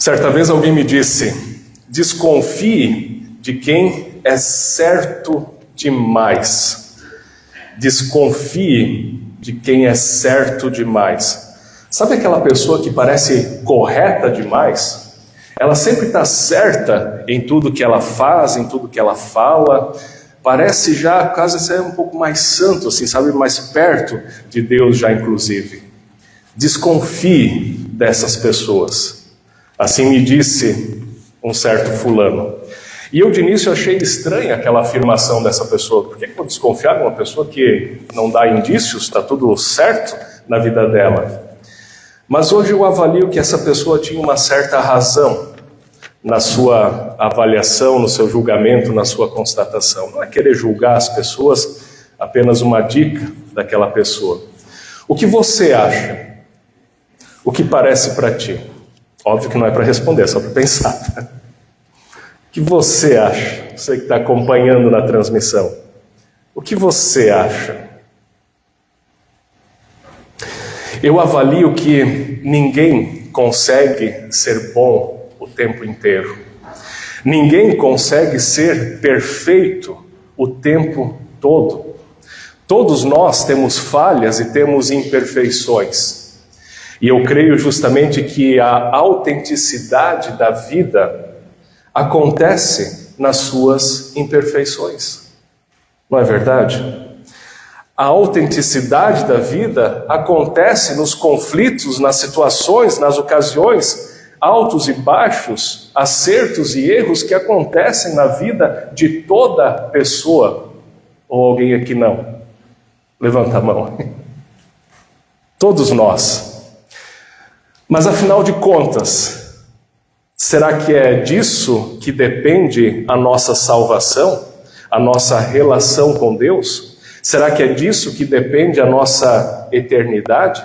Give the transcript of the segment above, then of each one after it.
Certa vez alguém me disse: desconfie de quem é certo demais. Desconfie de quem é certo demais. Sabe aquela pessoa que parece correta demais? Ela sempre está certa em tudo que ela faz, em tudo que ela fala. Parece já quase ser um pouco mais santo, assim, sabe? Mais perto de Deus já, inclusive. Desconfie dessas pessoas. Assim me disse um certo fulano. E eu de início achei estranha aquela afirmação dessa pessoa. Por que eu vou desconfiar de uma pessoa que não dá indícios, está tudo certo na vida dela? Mas hoje eu avalio que essa pessoa tinha uma certa razão na sua avaliação, no seu julgamento, na sua constatação. Não é querer julgar as pessoas, apenas uma dica daquela pessoa. O que você acha? O que parece para ti? Óbvio que não é para responder, é só para pensar. O que você acha? Você que está acompanhando na transmissão. O que você acha? Eu avalio que ninguém consegue ser bom o tempo inteiro. Ninguém consegue ser perfeito o tempo todo. Todos nós temos falhas e temos imperfeições. E eu creio justamente que a autenticidade da vida acontece nas suas imperfeições. Não é verdade? A autenticidade da vida acontece nos conflitos, nas situações, nas ocasiões, altos e baixos, acertos e erros que acontecem na vida de toda pessoa. Ou alguém aqui não? Levanta a mão. Todos nós. Mas afinal de contas, será que é disso que depende a nossa salvação, a nossa relação com Deus? Será que é disso que depende a nossa eternidade?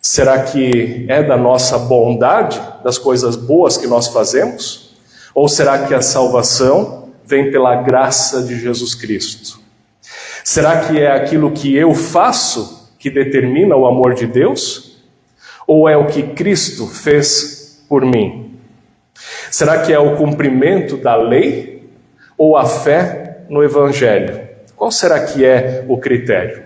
Será que é da nossa bondade, das coisas boas que nós fazemos? Ou será que a salvação vem pela graça de Jesus Cristo? Será que é aquilo que eu faço que determina o amor de Deus? Ou é o que Cristo fez por mim? Será que é o cumprimento da lei ou a fé no Evangelho? Qual será que é o critério?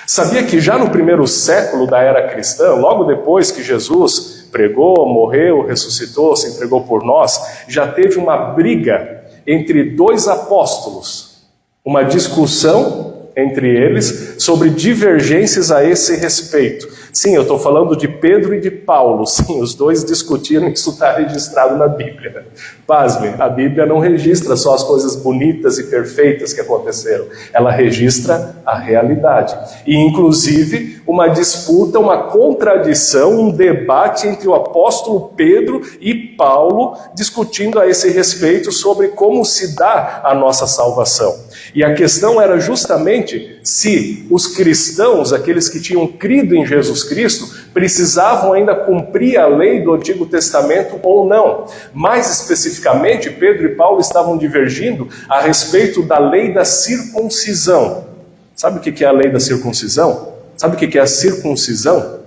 Sabia que já no primeiro século da era cristã, logo depois que Jesus pregou, morreu, ressuscitou, se entregou por nós, já teve uma briga entre dois apóstolos, uma discussão entre eles sobre divergências a esse respeito. Sim, eu estou falando de Pedro e de Paulo. Sim, os dois discutiram, isso está registrado na Bíblia. Pasme, a Bíblia não registra só as coisas bonitas e perfeitas que aconteceram. Ela registra a realidade. E, inclusive, uma disputa, uma contradição, um debate entre o apóstolo Pedro e Paulo, discutindo a esse respeito sobre como se dá a nossa salvação. E a questão era justamente se os cristãos, aqueles que tinham crido em Jesus Cristo, precisavam ainda cumprir a lei do Antigo Testamento ou não. Mais especificamente, Pedro e Paulo estavam divergindo a respeito da lei da circuncisão. Sabe o que é a lei da circuncisão? Sabe o que é a circuncisão?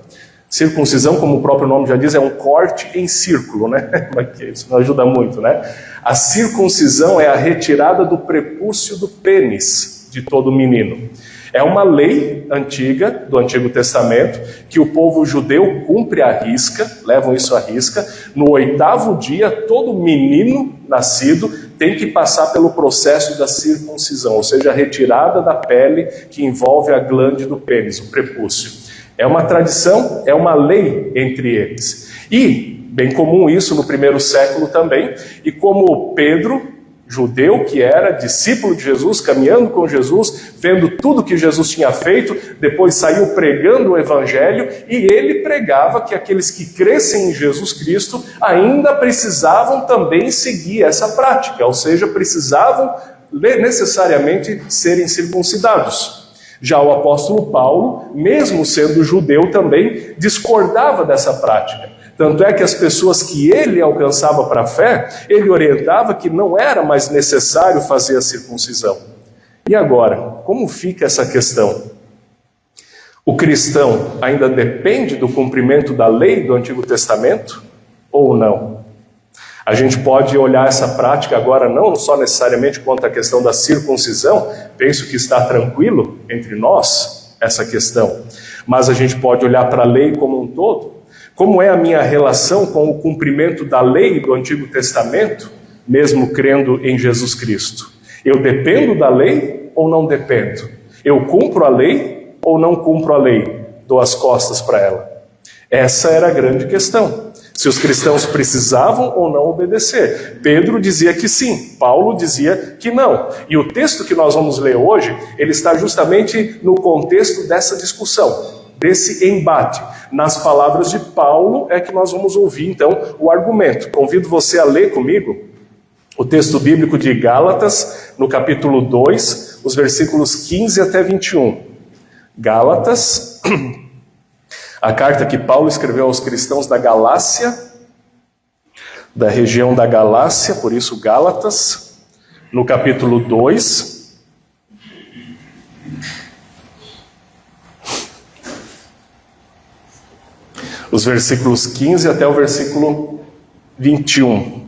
Circuncisão, como o próprio nome já diz, é um corte em círculo, né? Isso não ajuda muito, né? A circuncisão é a retirada do prepúcio do pênis de todo menino. É uma lei antiga, do Antigo Testamento, que o povo judeu cumpre à risca, levam isso à risca. No 8º dia, todo menino nascido tem que passar pelo processo da circuncisão, ou seja, a retirada da pele que envolve a glande do pênis, o prepúcio. É uma tradição, é uma lei entre eles. E, bem comum isso no primeiro século também, e como Pedro, judeu que era, discípulo de Jesus, caminhando com Jesus, vendo tudo que Jesus tinha feito, depois saiu pregando o Evangelho, e ele pregava que aqueles que crescem em Jesus Cristo ainda precisavam também seguir essa prática, ou seja, precisavam necessariamente serem circuncidados. Já o apóstolo Paulo, mesmo sendo judeu também, discordava dessa prática. Tanto é que as pessoas que ele alcançava para a fé, ele orientava que não era mais necessário fazer a circuncisão. E agora, como fica essa questão? O cristão ainda depende do cumprimento da lei do Antigo Testamento? ou não? A gente pode olhar essa prática agora não só necessariamente quanto à questão da circuncisão, penso que está tranquilo entre nós essa questão, mas a gente pode olhar para a lei como um todo. Como é a minha relação com o cumprimento da lei do Antigo Testamento, mesmo crendo em Jesus Cristo? Eu dependo da lei ou não dependo? Eu cumpro a lei ou não cumpro a lei? Dou as costas para ela? Essa era a grande questão. Se os cristãos precisavam ou não obedecer. Pedro dizia que sim, Paulo dizia que não. E o texto que nós vamos ler hoje, ele está justamente no contexto dessa discussão, desse embate. Nas palavras de Paulo é que nós vamos ouvir então o argumento. Convido você a ler comigo o texto bíblico de Gálatas, no capítulo 2, os versículos 15 até 21. Gálatas, a carta que Paulo escreveu aos cristãos da Galácia, da região da Galácia, por isso Gálatas, no capítulo 2, os versículos 15 até o versículo 21.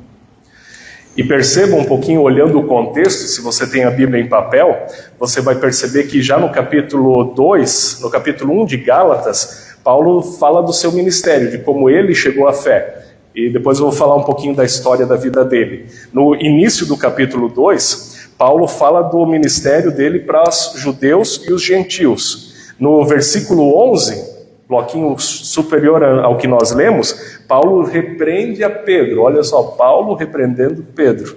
E perceba um pouquinho, olhando o contexto, se você tem a Bíblia em papel, você vai perceber que já no capítulo 2, no capítulo 1 de Gálatas, Paulo fala do seu ministério, de como ele chegou à fé. E depois eu vou falar um pouquinho da história da vida dele. No início do capítulo 2, Paulo fala do ministério dele para os judeus e os gentios. No versículo 11, bloquinho superior ao que nós lemos, Paulo repreende a Pedro. Olha só, Paulo repreendendo Pedro.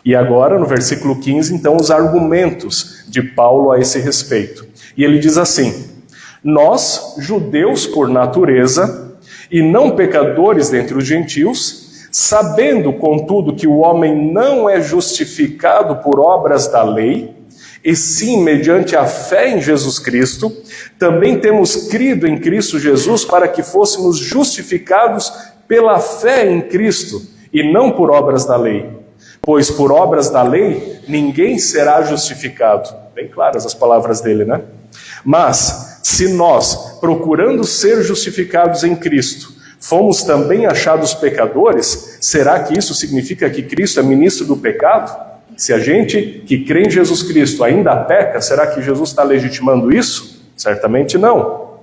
E agora, no versículo 15, então, os argumentos de Paulo a esse respeito. E ele diz assim: nós, judeus por natureza, e não pecadores dentre os gentios, sabendo, contudo, que o homem não é justificado por obras da lei, e sim mediante a fé em Jesus Cristo, também temos crido em Cristo Jesus para que fôssemos justificados pela fé em Cristo, e não por obras da lei. Pois por obras da lei ninguém será justificado. Bem claras as palavras dele, né? Mas se nós, procurando ser justificados em Cristo, fomos também achados pecadores, será que isso significa que Cristo é ministro do pecado? Se a gente que crê em Jesus Cristo ainda peca, será que Jesus está legitimando isso? Certamente não.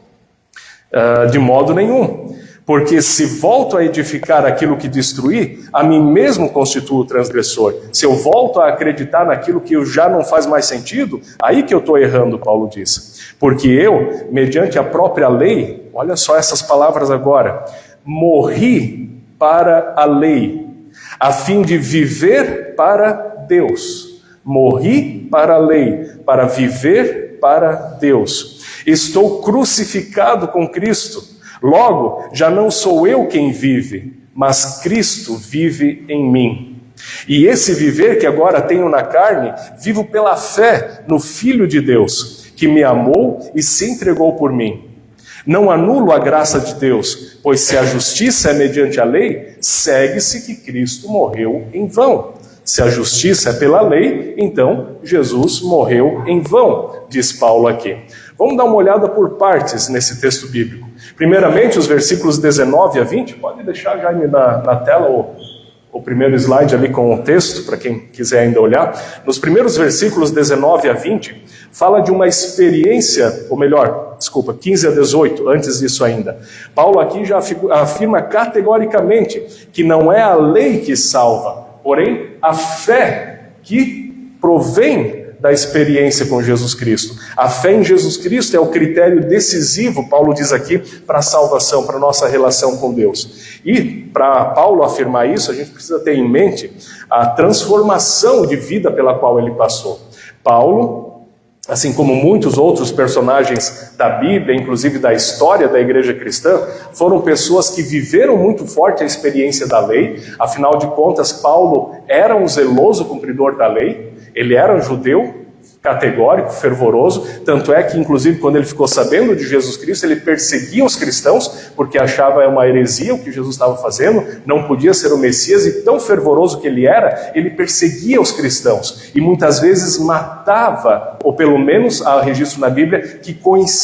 De modo nenhum. Porque se volto a edificar aquilo que destruí, a mim mesmo constituo o transgressor. Se eu volto a acreditar naquilo que já não faz mais sentido, aí que eu estou errando, Paulo diz. Porque eu, mediante a própria lei, olha só essas palavras agora, morri para a lei, a fim de viver para Deus. Morri para a lei, para viver para Deus. Estou crucificado com Cristo. Logo, já não sou eu quem vive, mas Cristo vive em mim. E esse viver que agora tenho na carne, vivo pela fé no Filho de Deus, que me amou e se entregou por mim. Não anulo a graça de Deus, pois se a justiça é mediante a lei, segue-se que Cristo morreu em vão. Se a justiça é pela lei, então Jesus morreu em vão, diz Paulo aqui. Vamos dar uma olhada por partes nesse texto bíblico. Primeiramente, os versículos 19 a 20. Pode deixar, Jaime, na tela o primeiro slide ali com o texto, para quem quiser ainda olhar. Nos primeiros versículos 19 a 20, fala de uma experiência, ou melhor, 15 a 18, antes disso ainda. Paulo aqui já afirma categoricamente que não é a lei que salva, porém a fé que provém da experiência com Jesus Cristo. A fé em Jesus Cristo é o critério decisivo, Paulo diz aqui, para a salvação, para a nossa relação com Deus. E para Paulo afirmar isso, a gente precisa ter em mente a transformação de vida pela qual ele passou. Paulo, assim como muitos outros personagens da Bíblia, inclusive da história da igreja cristã, foram pessoas que viveram muito forte a experiência da lei. Afinal de contas, Paulo era um zeloso cumpridor da lei. Ele era um judeu categórico, fervoroso, tanto é que, inclusive, quando ele ficou sabendo de Jesus Cristo, ele perseguia os cristãos, porque achava uma heresia o que Jesus estava fazendo, não podia ser o Messias, e tão fervoroso que ele era, ele perseguia os cristãos, e muitas vezes matava, ou pelo menos há registro na Bíblia, que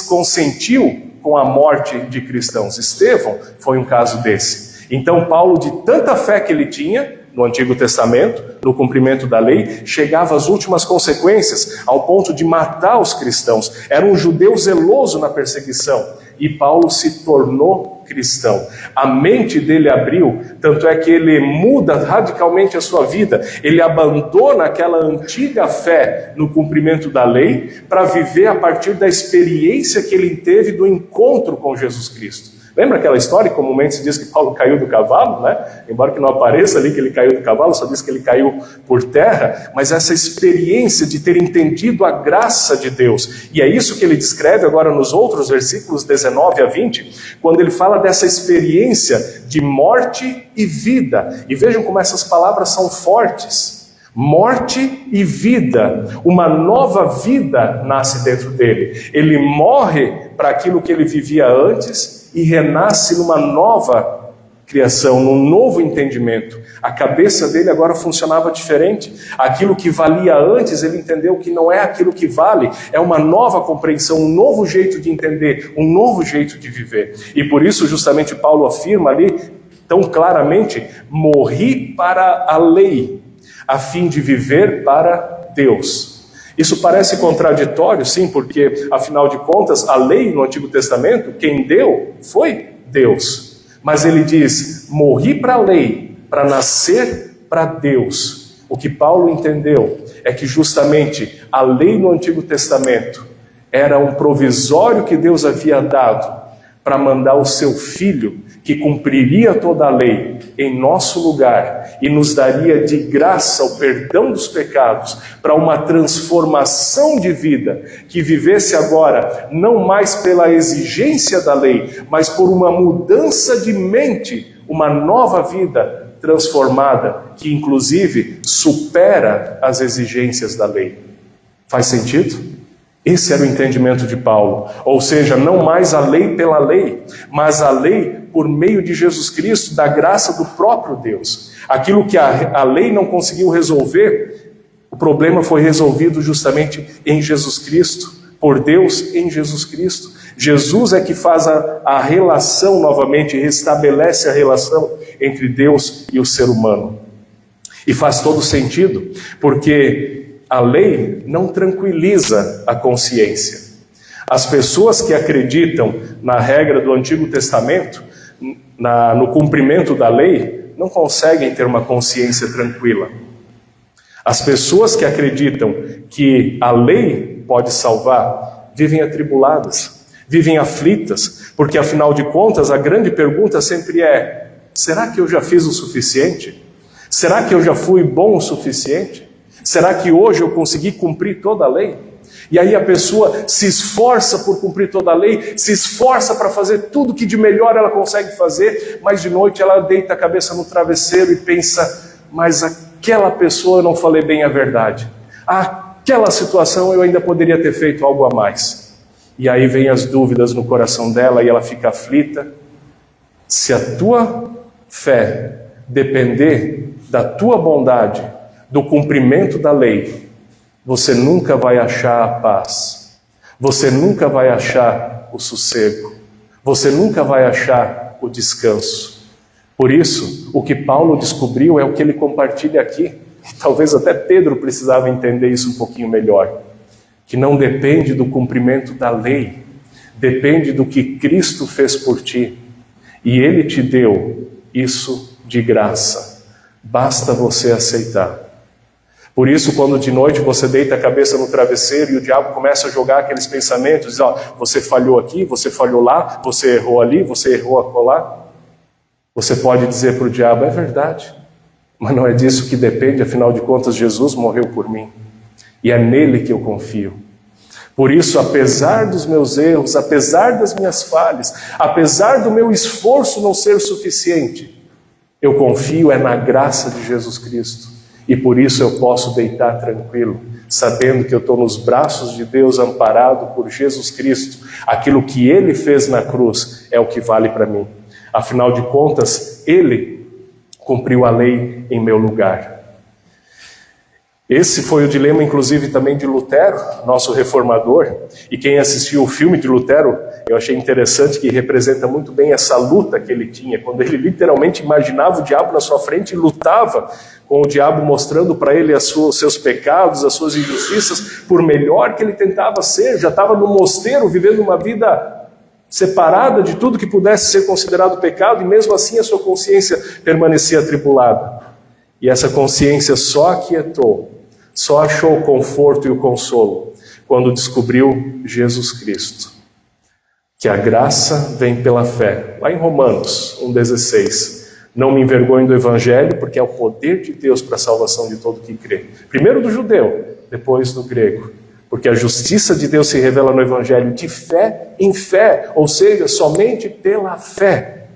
consentiu com a morte de cristãos. Estevão foi um caso desse. Então Paulo, de tanta fé que ele tinha no Antigo Testamento, no cumprimento da lei, chegava às últimas consequências, ao ponto de matar os cristãos. Era um judeu zeloso na perseguição, e Paulo se tornou cristão. A mente dele abriu, tanto é que ele muda radicalmente a sua vida. Ele abandona aquela antiga fé no cumprimento da lei para viver a partir da experiência que ele teve do encontro com Jesus Cristo. Lembra aquela história que comumente se diz que Paulo caiu do cavalo, né? Embora que não apareça ali que ele caiu do cavalo, só diz que ele caiu por terra, mas essa experiência de ter entendido a graça de Deus. E é isso que ele descreve agora nos outros versículos 19 a 20, quando ele fala dessa experiência de morte e vida. E vejam como essas palavras são fortes. Morte e vida, uma nova vida nasce dentro dele. Ele morre para aquilo que ele vivia antes e renasce numa nova criação, num novo entendimento. A cabeça dele agora funcionava diferente. Aquilo que valia antes, ele entendeu que não é aquilo que vale, é uma nova compreensão, um novo jeito de entender, um novo jeito de viver. E por isso justamente Paulo afirma ali tão claramente: morri para a lei, a fim de viver para Deus. Isso parece contraditório, sim, porque, afinal de contas, a lei no Antigo Testamento, quem deu foi Deus. Mas ele diz: morri para a lei, para nascer para Deus. O que Paulo entendeu é que justamente a lei no Antigo Testamento era um provisório que Deus havia dado para mandar o seu Filho, que cumpriria toda a lei em nosso lugar e nos daria de graça o perdão dos pecados, para uma transformação de vida, que vivesse agora não mais pela exigência da lei, mas por uma mudança de mente, uma nova vida transformada, que inclusive supera as exigências da lei. Faz sentido? Esse era o entendimento de Paulo, ou seja, não mais a lei pela lei, mas a lei por meio de Jesus Cristo, da graça do próprio Deus. Aquilo que a lei não conseguiu resolver, o problema foi resolvido justamente em Jesus Cristo, por Deus em Jesus Cristo. Jesus é que faz a relação novamente, restabelece a relação entre Deus e o ser humano. E faz todo sentido, porque a lei não tranquiliza a consciência. As pessoas que acreditam na regra do Antigo Testamento, no cumprimento da lei, não conseguem ter uma consciência tranquila. As pessoas que acreditam que a lei pode salvar, vivem atribuladas, vivem aflitas, porque afinal de contas a grande pergunta sempre é: será que eu já fiz o suficiente? Será que eu já fui bom o suficiente? Será que hoje eu consegui cumprir toda a lei? E aí a pessoa se esforça por cumprir toda a lei, se esforça para fazer tudo que de melhor ela consegue fazer, mas de noite ela deita a cabeça no travesseiro e pensa: mas aquela pessoa eu não falei bem a verdade. Aquela situação eu ainda poderia ter feito algo a mais. E aí vem as dúvidas no coração dela e ela fica aflita. Se a tua fé depender da tua bondade, do cumprimento da lei, você nunca vai achar a paz, você nunca vai achar o sossego, você nunca vai achar o descanso. Por isso, o que Paulo descobriu é o que ele compartilha aqui, e talvez até Pedro precisava entender isso um pouquinho melhor, que não depende do cumprimento da lei, depende do que Cristo fez por ti, e Ele te deu isso de graça, basta você aceitar. Por isso, quando de noite você deita a cabeça no travesseiro e o diabo começa a jogar aqueles pensamentos, diz: você falhou aqui, você falhou lá, você errou ali, você errou acolá, você pode dizer para o diabo: é verdade, mas não é disso que depende, afinal de contas Jesus morreu por mim, e é nele que eu confio. Por isso, apesar dos meus erros, apesar das minhas falhas, apesar do meu esforço não ser suficiente, eu confio na graça de Jesus Cristo. E por isso eu posso deitar tranquilo, sabendo que eu estou nos braços de Deus, amparado por Jesus Cristo. Aquilo que Ele fez na cruz é o que vale para mim. Afinal de contas, Ele cumpriu a lei em meu lugar. Esse foi o dilema, inclusive, também de Lutero, nosso reformador. E quem assistiu o filme de Lutero, eu achei interessante que representa muito bem essa luta que ele tinha, quando ele literalmente imaginava o diabo na sua frente e lutava com o diabo, mostrando para ele os seus pecados, as suas injustiças, por melhor que ele tentava ser. Já estava no mosteiro, vivendo uma vida separada de tudo que pudesse ser considerado pecado, e mesmo assim a sua consciência permanecia atribulada. E essa consciência só aquietou, só achou o conforto e o consolo quando descobriu Jesus Cristo. Que a graça vem pela fé. Lá em Romanos 1,16. Não me envergonho do Evangelho, porque é o poder de Deus para a salvação de todo que crê. Primeiro do judeu, depois do grego. Porque a justiça de Deus se revela no Evangelho de fé em fé, ou seja, somente pela fé.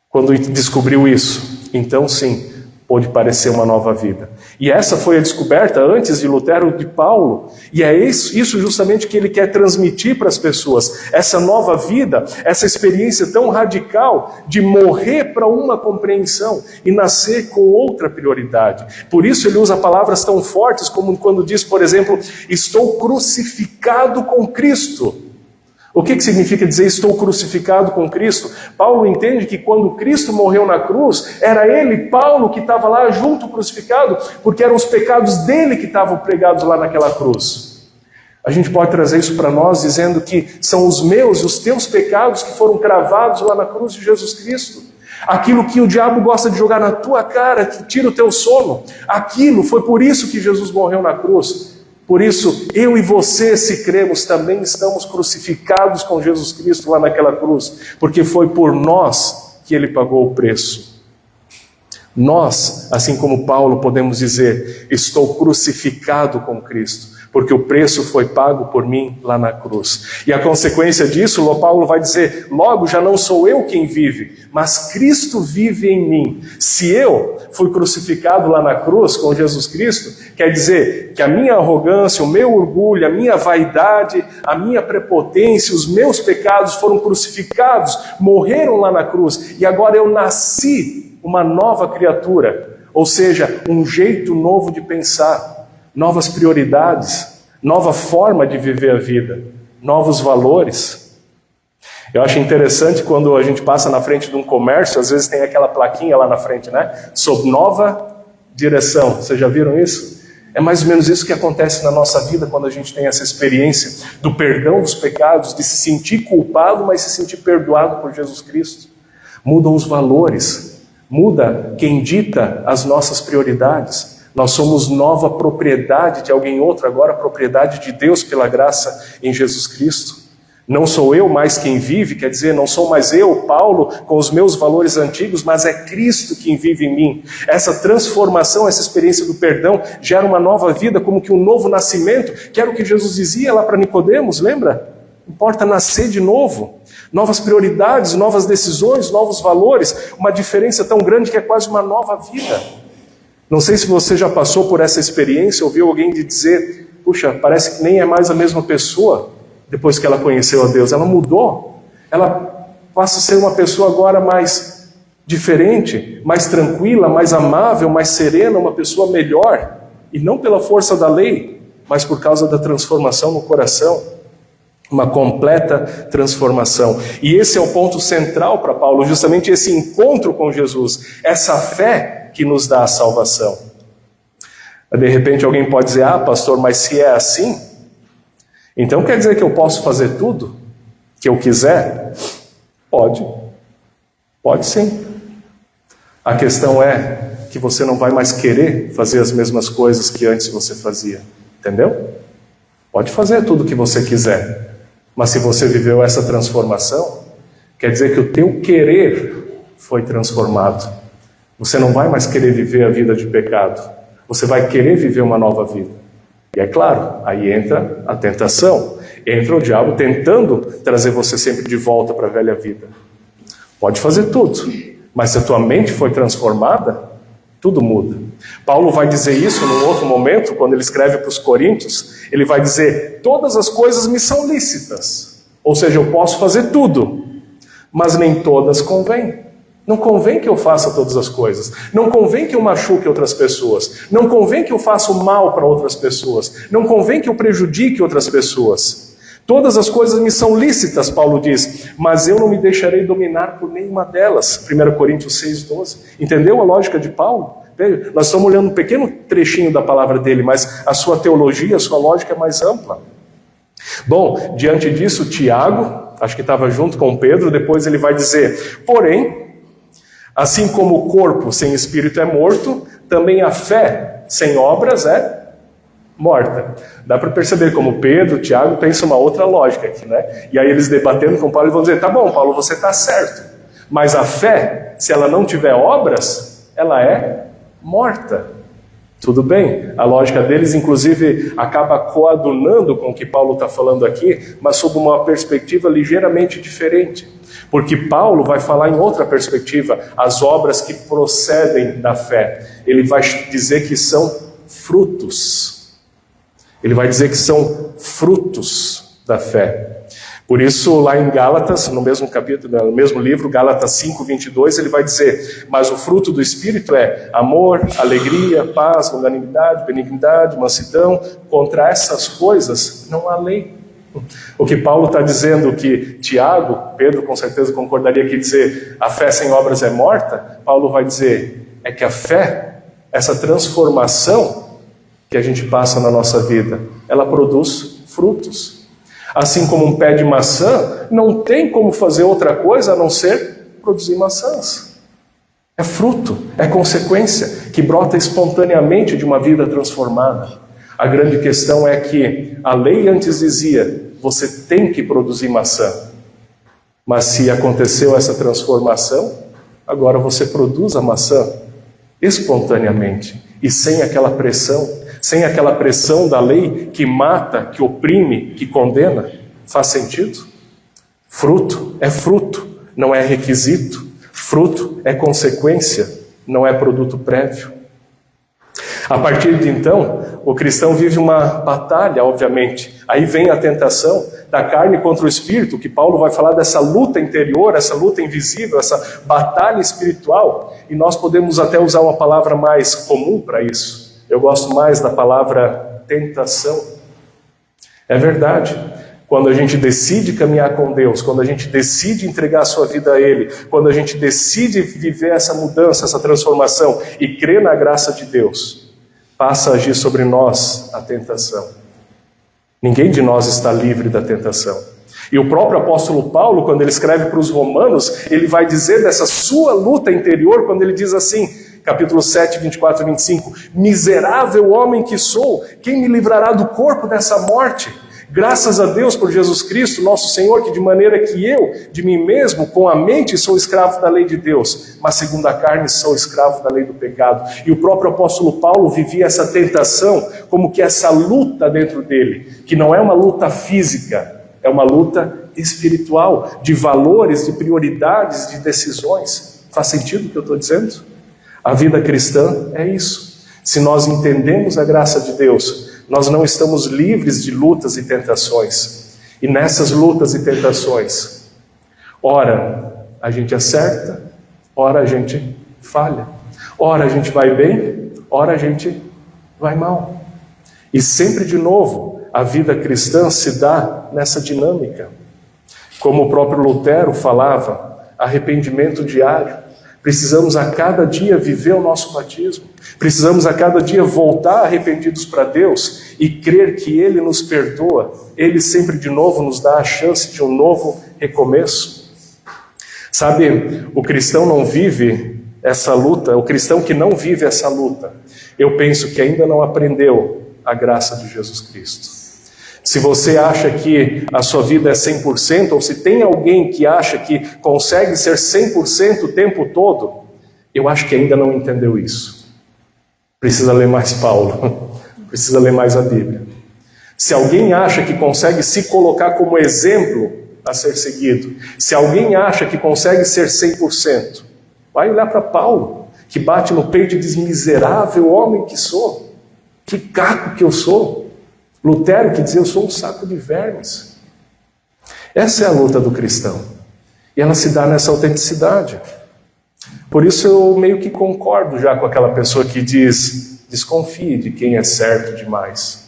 Quando descobriu isso, então sim, pôde parecer uma nova vida. E essa foi a descoberta antes de Lutero, de Paulo. E é isso justamente que ele quer transmitir para as pessoas. Essa nova vida, essa experiência tão radical de morrer para uma compreensão e nascer com outra prioridade. Por isso ele usa palavras tão fortes como quando diz, por exemplo, estou crucificado com Cristo. O que significa dizer estou crucificado com Cristo? Paulo entende que quando Cristo morreu na cruz, era ele, Paulo, que estava lá junto crucificado, porque eram os pecados dele que estavam pregados lá naquela cruz. A gente pode trazer isso para nós dizendo que são os meus, os teus pecados que foram cravados lá na cruz de Jesus Cristo. Aquilo que o diabo gosta de jogar na tua cara, que tira o teu sono, aquilo foi por isso que Jesus morreu na cruz. Por isso, eu e você, se cremos, também estamos crucificados com Jesus Cristo lá naquela cruz, porque foi por nós que ele pagou o preço. Nós, assim como Paulo, podemos dizer, estou crucificado com Cristo, porque o preço foi pago por mim lá na cruz. E a consequência disso, Paulo vai dizer, logo já não sou eu quem vive, mas Cristo vive em mim. Se eu fui crucificado lá na cruz com Jesus Cristo, quer dizer que a minha arrogância, o meu orgulho, a minha vaidade, a minha prepotência, os meus pecados foram crucificados, morreram lá na cruz, e agora eu nasci uma nova criatura, ou seja, um jeito novo de pensar, novas prioridades, nova forma de viver a vida, novos valores. Eu acho interessante quando a gente passa na frente de um comércio, às vezes tem aquela plaquinha lá na frente, né? Sob nova direção. Vocês já viram isso? É mais ou menos isso que acontece na nossa vida quando a gente tem essa experiência do perdão dos pecados, de se sentir culpado, mas se sentir perdoado por Jesus Cristo. Mudam os valores, muda quem dita as nossas prioridades. Nós somos nova propriedade de alguém outro, agora propriedade de Deus pela graça em Jesus Cristo. Não sou eu mais quem vive, quer dizer, não sou mais eu, Paulo, com os meus valores antigos, mas é Cristo quem vive em mim. Essa transformação, essa experiência do perdão, gera uma nova vida, como que um novo nascimento, que era o que Jesus dizia lá para Nicodemos, lembra? Importa nascer de novo. Novas prioridades, novas decisões, novos valores, uma diferença tão grande que é quase uma nova vida. Não sei se você já passou por essa experiência, ouviu alguém dizer, puxa, parece que nem é mais a mesma pessoa depois que ela conheceu a Deus. Ela mudou, ela passa a ser uma pessoa agora mais diferente, mais tranquila, mais amável, mais serena, uma pessoa melhor. E não pela força da lei, mas por causa da transformação no coração. Uma completa transformação. E esse é o ponto central para Paulo, justamente esse encontro com Jesus, essa fé que nos dá a salvação. De repente alguém pode dizer, pastor, mas se é assim, então quer dizer que eu posso fazer tudo que eu quiser? Pode sim. A questão é que você não vai mais querer fazer as mesmas coisas que antes você fazia, entendeu? Pode fazer tudo o que você quiser, mas se você viveu essa transformação, quer dizer que o teu querer foi transformado. Você não vai mais querer viver a vida de pecado. Você vai querer viver uma nova vida. E é claro, aí entra a tentação. Entra o diabo tentando trazer você sempre de volta para a velha vida. Pode fazer tudo, mas se a tua mente foi transformada, tudo muda. Paulo vai dizer isso num outro momento, quando ele escreve para os Coríntios. Ele vai dizer, todas as coisas me são lícitas. Ou seja, eu posso fazer tudo, mas nem todas convêm. Não convém que eu faça todas as coisas. Não convém que eu machuque outras pessoas. Não convém que eu faça o mal para outras pessoas. Não convém que eu prejudique outras pessoas. Todas as coisas me são lícitas, Paulo diz, mas eu não me deixarei dominar por nenhuma delas. 1 Coríntios 6,12. Entendeu a lógica de Paulo? Nós estamos olhando um pequeno trechinho da palavra dele, mas a sua teologia, a sua lógica é mais ampla. Bom, diante disso, Tiago, acho que estava junto com Pedro, depois ele vai dizer, porém, assim como o corpo sem espírito é morto, também a fé sem obras é morta. Dá para perceber como Pedro, Tiago pensam uma outra lógica aqui, né? E aí eles debatendo com Paulo, vão dizer, tá bom, Paulo, você está certo, mas a fé, se ela não tiver obras, ela é morta. Tudo bem, a lógica deles inclusive acaba coadunando com o que Paulo está falando aqui, mas sob uma perspectiva ligeiramente diferente. Porque Paulo vai falar em outra perspectiva, as obras que procedem da fé. Ele vai dizer que são frutos. Ele vai dizer que são frutos da fé. Por isso, lá em Gálatas, no mesmo capítulo, no mesmo livro, Gálatas 5:22, ele vai dizer, mas o fruto do Espírito é amor, alegria, paz, longanimidade, benignidade, mansidão. Contra essas coisas não há lei. O que Paulo está dizendo que Tiago, Pedro com certeza concordaria que dizer a fé sem obras é morta, Paulo vai dizer é que a fé, essa transformação que a gente passa na nossa vida, ela produz frutos. Assim como um pé de maçã não tem como fazer outra coisa a não ser produzir maçãs. É fruto, é consequência que brota espontaneamente de uma vida transformada. A grande questão é que a lei antes dizia, você tem que produzir maçã. Mas se aconteceu essa transformação, agora você produz a maçã espontaneamente e sem aquela pressão da lei que mata, que oprime, que condena. Faz sentido? Fruto é fruto, não é requisito. Fruto é consequência, não é produto prévio. A partir de então, o cristão vive uma batalha, obviamente. Aí vem a tentação da carne contra o espírito, que Paulo vai falar dessa luta interior, essa luta invisível, essa batalha espiritual. E nós podemos até usar uma palavra mais comum para isso. Eu gosto mais da palavra tentação. É verdade. Quando a gente decide caminhar com Deus, quando a gente decide entregar a sua vida a Ele, quando a gente decide viver essa mudança, essa transformação e crer na graça de Deus, passa a agir sobre nós a tentação. Ninguém de nós está livre da tentação. E o próprio apóstolo Paulo, quando ele escreve para os romanos, ele vai dizer dessa sua luta interior, quando ele diz assim, capítulo 7, 24 e 25, miserável homem que sou, quem me livrará do corpo dessa morte? Graças a Deus por Jesus Cristo, nosso Senhor, que de maneira que eu, de mim mesmo, com a mente, sou escravo da lei de Deus, mas segundo a carne sou escravo da lei do pecado. E o próprio apóstolo Paulo vivia essa tentação, como que essa luta dentro dele, que não é uma luta física, é uma luta espiritual, de valores, de prioridades, de decisões. Faz sentido o que eu estou dizendo? A vida cristã é isso. Se nós entendemos a graça de Deus, nós não estamos livres de lutas e tentações. E nessas lutas e tentações, ora a gente acerta, ora a gente falha. Ora a gente vai bem, ora a gente vai mal. E sempre de novo, a vida cristã se dá nessa dinâmica. Como o próprio Lutero falava, arrependimento diário. Precisamos a cada dia viver o nosso batismo. Precisamos a cada dia voltar arrependidos para Deus e crer que Ele nos perdoa. Ele sempre de novo nos dá a chance de um novo recomeço. Sabe, o cristão não vive essa luta, o cristão que não vive essa luta, eu penso que ainda não aprendeu a graça de Jesus Cristo. Se você acha que a sua vida é 100%, ou se tem alguém que acha que consegue ser 100% o tempo todo, eu acho que ainda não entendeu isso. Precisa ler mais Paulo, precisa ler mais a Bíblia. Se alguém acha que consegue se colocar como exemplo a ser seguido, se alguém acha que consegue ser 100%, vai olhar para Paulo, que bate no peito e diz, miserável homem que sou, que caco que eu sou. Lutero que dizia, eu sou um saco de vermes. Essa é a luta do cristão. E ela se dá nessa autenticidade. Por isso eu meio que concordo já com aquela pessoa que diz: desconfie de quem é certo demais.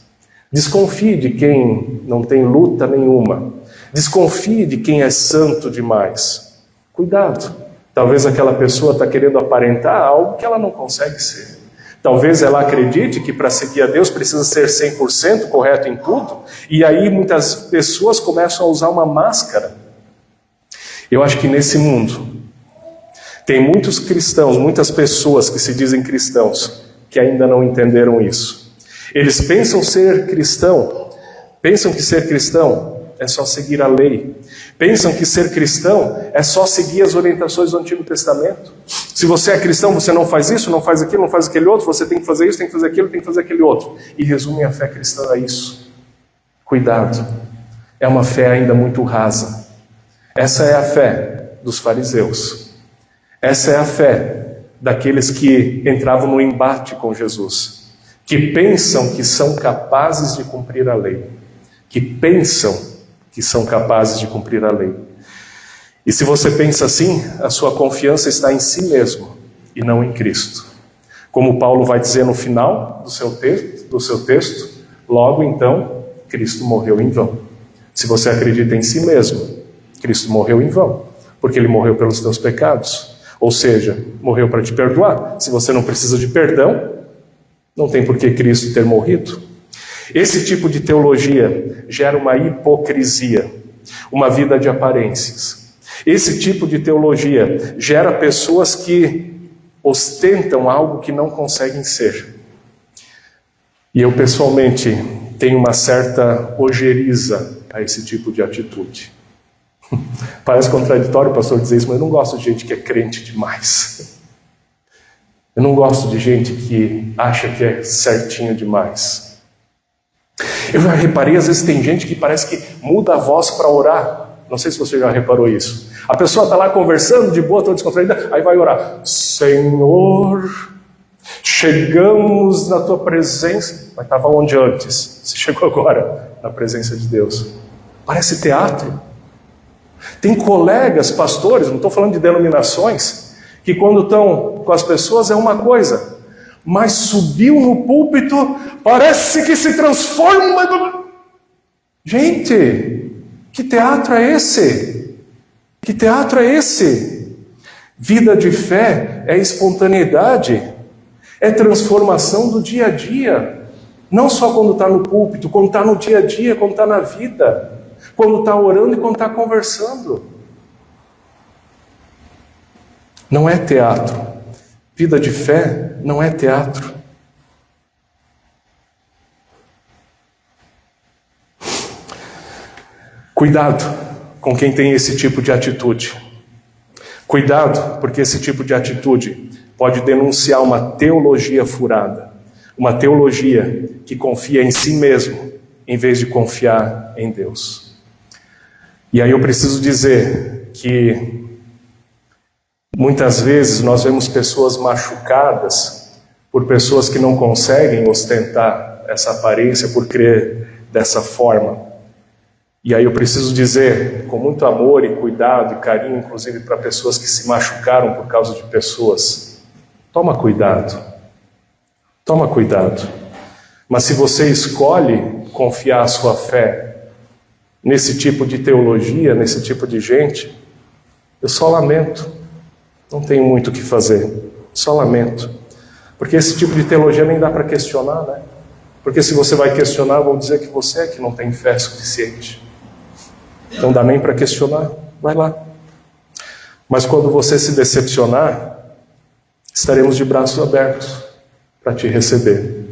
Desconfie de quem não tem luta nenhuma. Desconfie de quem é santo demais. Cuidado. Talvez aquela pessoa está querendo aparentar algo que ela não consegue ser. Talvez ela acredite que para seguir a Deus precisa ser 100% correto em tudo. E aí muitas pessoas começam a usar uma máscara. Eu acho que nesse mundo tem muitos cristãos, muitas pessoas que se dizem cristãos, que ainda não entenderam isso. Eles pensam que ser cristão é só seguir a lei. Pensam que ser cristão é só seguir as orientações do Antigo Testamento. Se você é cristão, você não faz isso, não faz aquilo, não faz aquele outro, você tem que fazer isso, tem que fazer aquilo, tem que fazer aquele outro. E resumem a fé cristã a isso. Cuidado, é uma fé ainda muito rasa. Essa é a fé dos fariseus. Essa é a fé daqueles que entravam no embate com Jesus, que pensam que são capazes de cumprir a lei, que pensam que são capazes de cumprir a lei. E se você pensa assim, a sua confiança está em si mesmo e não em Cristo. Como Paulo vai dizer no final do seu texto, logo então, Cristo morreu em vão. Se você acredita em si mesmo, Cristo morreu em vão, porque Ele morreu pelos teus pecados. Ou seja, morreu para te perdoar. Se você não precisa de perdão, não tem por que Cristo ter morrido. Esse tipo de teologia gera uma hipocrisia, uma vida de aparências. Esse tipo de teologia gera pessoas que ostentam algo que não conseguem ser. E eu pessoalmente tenho uma certa ojeriza a esse tipo de atitude. Parece contraditório o pastor dizer isso, mas eu não gosto de gente que é crente demais. Eu não gosto de gente que acha que é certinho demais. Eu já reparei, às vezes tem gente que parece que muda a voz para orar. Não sei se você já reparou isso. A pessoa está lá conversando de boa, toda descontraída, aí vai orar. Senhor, chegamos na tua presença. Mas estava onde antes? Você chegou agora na presença de Deus. Parece teatro. Tem colegas, pastores, não estou falando de denominações, que quando estão com as pessoas é uma coisa, mas subiu no púlpito, parece que se transforma. Gente, que teatro é esse? Que teatro é esse? Vida de fé é espontaneidade, é transformação do dia a dia, não só quando está no púlpito, quando está no dia a dia, quando está na vida, quando está orando e quando está conversando. Não é teatro. Vida de fé não é teatro. Cuidado com quem tem esse tipo de atitude. Cuidado, porque esse tipo de atitude pode denunciar uma teologia furada. Uma teologia que confia em si mesmo, em vez de confiar em Deus. E aí eu preciso dizer que muitas vezes nós vemos pessoas machucadas por pessoas que não conseguem ostentar essa aparência por crer dessa forma. E aí eu preciso dizer, com muito amor e cuidado e carinho, inclusive para pessoas que se machucaram por causa de pessoas, toma cuidado. Toma cuidado. Mas se você escolhe confiar a sua fé nesse tipo de teologia, nesse tipo de gente, eu só lamento. Não tenho muito o que fazer. Só lamento. Porque esse tipo de teologia nem dá para questionar, né? Porque se você vai questionar, vão dizer que você é que não tem fé suficiente. Não dá nem para questionar. Vai lá. Mas quando você se decepcionar, estaremos de braços abertos para te receber.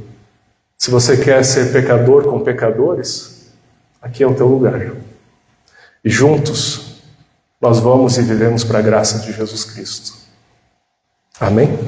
Se você quer ser pecador com pecadores, aqui é o teu lugar. E juntos, nós vamos e vivemos para a graça de Jesus Cristo. Amém?